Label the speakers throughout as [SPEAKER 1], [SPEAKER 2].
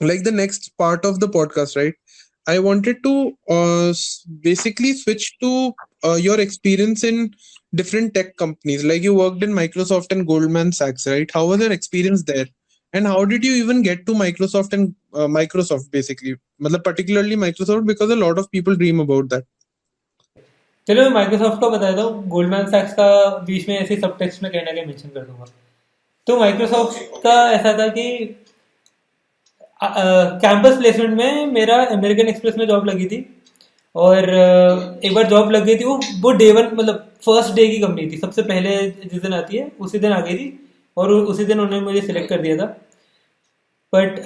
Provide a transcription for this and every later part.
[SPEAKER 1] like the next part of the podcast, right? I wanted to basically switch to your experience in different tech companies. Like you worked in Microsoft and Goldman Sachs, right? How was your experience there? And how did you even get to Microsoft and Microsoft basically? Matlab, particularly Microsoft, because a lot of people dream about that.
[SPEAKER 2] चलो मैं Microsoft का बताता हूँ, Goldman सैक्स का बीच में ऐसे सब text में कहीं ना कहीं मेंशन कर दूंगा। तो माइक्रोसॉफ्ट का ऐसा था कि कैंपस प्लेसमेंट में मेरा अमेरिकन एक्सप्रेस में जॉब लगी थी। और एक बार जॉब लग गई थी, वो डे वन मतलब फर्स्ट डे की कंपनी थी, सबसे पहले जिस दिन आती है उसी दिन आ गई थी। और उसी दिन उन्होंने मुझे सिलेक्ट कर दिया था। बट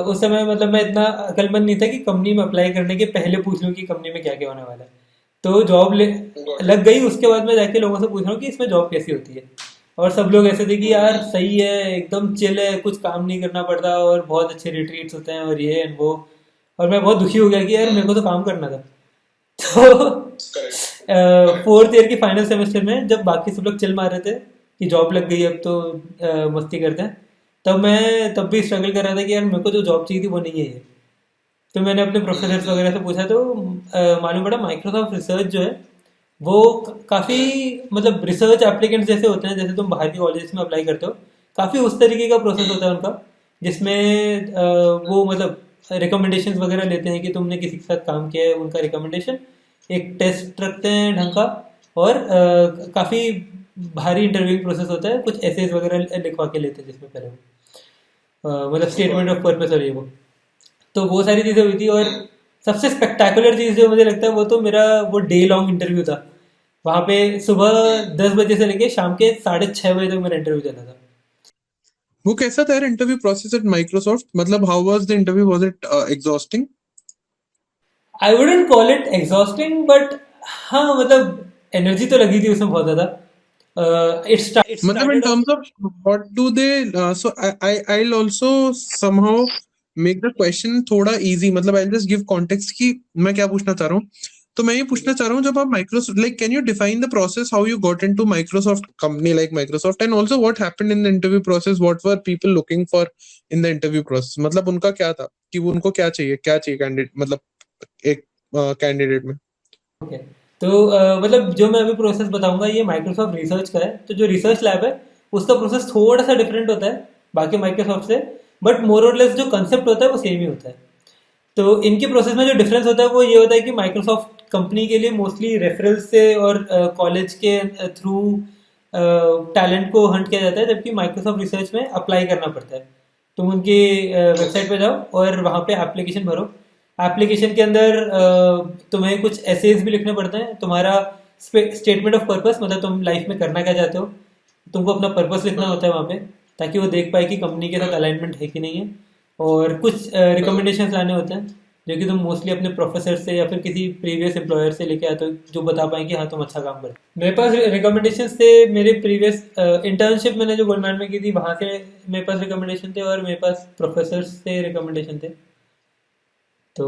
[SPEAKER 2] उस समय मतलब मैं इतना अकलमंद नहीं था कि कंपनी में अप्लाई करने के पहले पूछ लूँ कि कंपनी में क्या क्या होने वाला है। तो जॉब लग गई, उसके बाद मैं जाके लोगों से पूछ रहा हूँ कि इसमें जॉब कैसी होती है। और सब लोग ऐसे थे कि यार सही है, एकदम चिल है, कुछ काम नहीं करना पड़ता और बहुत अच्छे रिट्रीट्स होते हैं और ये एंड वो। और मैं बहुत दुखी हो गया कि यार मेरे को तो काम करना था। तो फोर्थ ईयर की फाइनल सेमेस्टर में जब बाकी सब लोग चिल मार रहे थे कि जॉब लग गई अब तो मस्ती करते हैं, तब मैं तब भी स्ट्रगल कर रहा था कि यार मेरे को जो जॉब चाहिए थी वो नहीं है ये। तो मैंने अपने प्रोफेसर्स वगैरह से पूछा, तो मालूम पड़ा माइक्रोसॉफ्ट रिसर्च जो है वो काफ़ी मतलब रिसर्च एप्लीकेंट्स जैसे होते हैं, जैसे तुम बाहर के कॉलेज में अप्लाई करते हो, काफ़ी उस तरीके का प्रोसेस होता है उनका। जिसमें वो मतलब रिकमेंडेशंस वगैरह लेते हैं कि तुमने किसी के साथ काम किया है, उनका रिकमेंडेशन, एक टेस्ट रखते हैं ढंग का। और काफ़ी भारी इंटरव्यूइंग प्रोसेस होता है, कुछ एसेज वगैरह लिखवा के लेते हैं जिसमें पहले वो मतलब स्टेटमेंट ऑफ पर्पस और ये वो। तो वो सारी चीज़ें हुई थी। और सबसे स्पेक्टाकुलर चीज़ जो मुझे लगता है वो तो मेरा वो डे लॉन्ग इंटरव्यू था। वहाँ पे सुबह 10 बजे से लेके शाम के 6:30 बजे तक मेरा इंटरव्यू चला था।
[SPEAKER 1] वो कैसा था यार इंटरव्यू प्रोसेस एट माइक्रोसॉफ्ट? मतलब how was the interview? Was it exhausting?
[SPEAKER 2] I wouldn't call it exhausting, but हाँ मतलब एनर्जी तो लगी थी उसमें बहुत ज़्यादा। इट
[SPEAKER 1] मतलब in
[SPEAKER 2] started off.
[SPEAKER 1] terms of what do they so I'll also somehow make the question थोड़ा easy. मतलब I'll just give context कि मैं क्या पूछना चाह रहा हूँ। तो मैं ये पूछना चाह रहा हूँ, जब आप Microsoft, like can you define the process how you got into Microsoft company like Microsoft, and also what happened in the interview process, what were people looking for in the interview process? मतलब उनका क्या था कि वो उनको क्या चाहिए candidate, मतलब एक कैंडिडेट में।
[SPEAKER 2] ओके। तो मतलब जो मैं अभी प्रोसेस बताऊंगा ये माइक्रोसॉफ्ट रिसर्च का है। तो जो रिसर्च लैब है उसका प्रोसेस थोड़ा सा डिफरेंट होता है बाकी माइक्रोसॉफ्ट से। बट मोर और लेस जो कंसेप्ट होता है वो सेम ही होता है। तो इनके प्रोसेस में जो डिफरेंस होता है वो ये होता है कि माइक्रोसॉफ्ट कंपनी के लिए मोस्टली रेफरल्स से और कॉलेज के थ्रू टैलेंट को हंट किया जाता है, जबकि माइक्रोसॉफ्ट रिसर्च में अप्लाई करना पड़ता है। तुम उनकी वेबसाइट पे जाओ और वहाँ पे एप्लीकेशन भरो। एप्लीकेशन के अंदर तुम्हें कुछ एसेज भी लिखने पड़ते हैं, तुम्हारा स्टेटमेंट ऑफ पर्पस, मतलब तुम लाइफ में करना क्या चाहते हो, तुमको अपना पर्पस लिखना होता है वहाँ पे, ताकि वो देख पाए कि कंपनी के साथ अलाइनमेंट है कि नहीं है। और कुछ रिकमेंडेशंस लाने होते हैं जो कि तुम मोस्टली अपने प्रोफेसर से या फिर किसी प्रीवियस एम्प्लॉयर से लेके आते हो, जो बता पाए कि हाँ तुम अच्छा काम कर। मेरे पास रिकमेंडेशंस थे, मेरे प्रीवियस इंटर्नशिप मैंने जो गोल्डमैन में की थी वहाँ से मेरे पास रिकमेंडेशन थे, और मेरे पास प्रोफेसर से रिकमेंडेशन थे। तो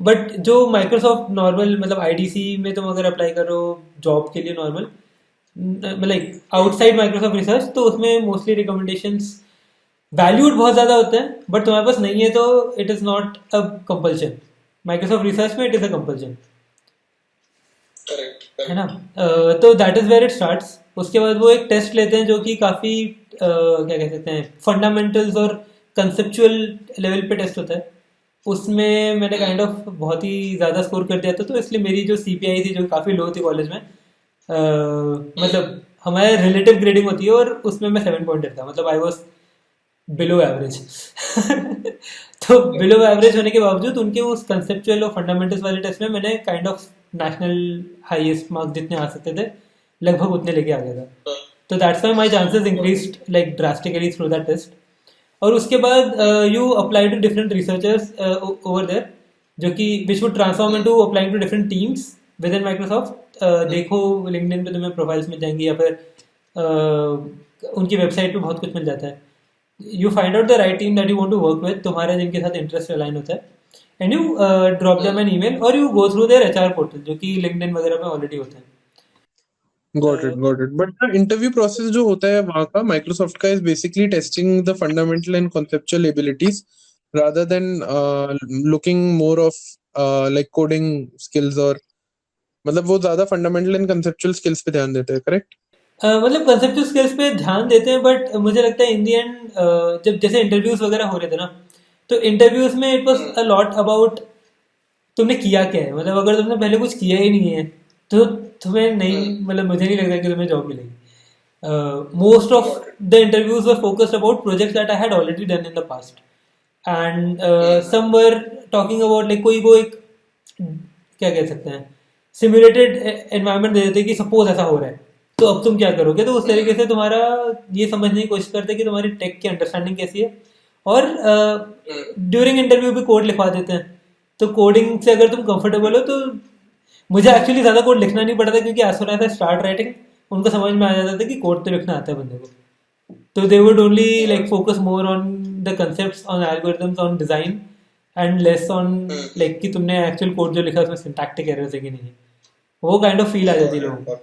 [SPEAKER 2] बट जो माइक्रोसॉफ्ट नॉर्मल मतलब आईडीसी में तुम अगर अप्लाई करो जॉब के लिए नॉर्मल, मतलब आउटसाइड माइक्रोसॉफ्ट रिसर्च, तो उसमें मोस्टली रिकमेंडेशंस वैल्यूड बहुत ज़्यादा होते हैं, बट तुम्हारे पास नहीं है तो it is not a compulsion. Microsoft research में इट इज़ अ कंपल्शन, है ना। तो that is where it starts. उसके बाद वो एक टेस्ट लेते हैं जो कि काफ़ी क्या कह सकते हैं, फंडामेंटल्स और कंसेप्चुअल लेवल पे टेस्ट होता है। उसमें मैंने काइंड ऑफ बहुत ही ज़्यादा स्कोर कर दिया था, तो इसलिए मेरी जो सीपीआई थी जो काफ़ी लो थी कॉलेज में, मतलब हमारे रिलेटिव ग्रेडिंग होती है और उसमें मैं 7 पॉइंटर था, मतलब आई वॉज बिलो एवरेज। तो बिलो एवरेज होने के बावजूद उनके उस कंसेप्चुअल और फंडामेंटल्स वाले टेस्ट में मैंने kind of national highest marks जितने आ सकते थे लगभग उतने लेके आ गया था। तो that's why my chances increase like drastically through that test. और उसके बाद you apply to different researchers over there, जो कि which would transform into applying to different teams within Microsoft. देखो लिंक्डइन पे तुम्हें प्रोफाइल्स मिल जाएंगी, या फिर उनकी वेबसाइट पे बहुत कुछ मिल जाता है। You find out the right team that you want to work with, तुम्हारे जिनके साथ इंटरेस्ट अलाइन होता है, and you drop them an email और you go through their HR portal जो कि लिंक्डइन वगैरह पे ऑलरेडी होता है।
[SPEAKER 1] Got it, got it. But the interview process जो होता है वहाँ का माइक्रोसॉफ्ट का, is basically testing the fundamental and conceptual abilities rather than looking more of like coding skills और मतलब वो ज्यादा फंडामेंटल एंड कंसेप्चुअल स्किल्स पे ध्यान देते हैं, करेक्ट?
[SPEAKER 2] मतलब कंसेप्चुअल स्किल्स पे ध्यान देते हैं, बट मुझे लगता है इन दी एंड जब जैसे इंटरव्यूज वगैरह हो रहे थे ना, तो इंटरव्यूज में it was a lot about तुमने किया क्या है। मतलब अगर तुमने पहले कुछ किया ही नहीं है तो तुम्हें नहीं, मतलब मुझे नहीं लगता कि तुम्हें जॉब मिलेगी। Most of the interviews were focused about projects that I had already done in the past, and some were talking about like कोई वो एक क्या कह सकते हैं सिमुलेटेड एनवायरनमेंट दे देते कि सपोज ऐसा हो रहा है तो अब तुम क्या करोगे, तो उस तरीके से तुम्हारा ये समझने की कोशिश करते हैं कि तुम्हारी टेक की अंडरस्टैंडिंग कैसी है। और ड्यूरिंग इंटरव्यू भी कोड लिखवा देते हैं, तो कोडिंग से अगर तुम कंफर्टेबल हो तो मुझे एक्चुअली ज़्यादा कोड लिखना नहीं पड़ता, क्योंकि as soon as I start writing उनको समझ में आ जाता था कि कोड तो लिखना आता है बंदे को। तो they would only like focus more on the concepts, on algorithms, on design, and less on like कि तुमने actual code जो लिखा है उसमें syntactic errors है कि नहीं है। वो काइंड ऑफ फील आ जाती है लोगों को।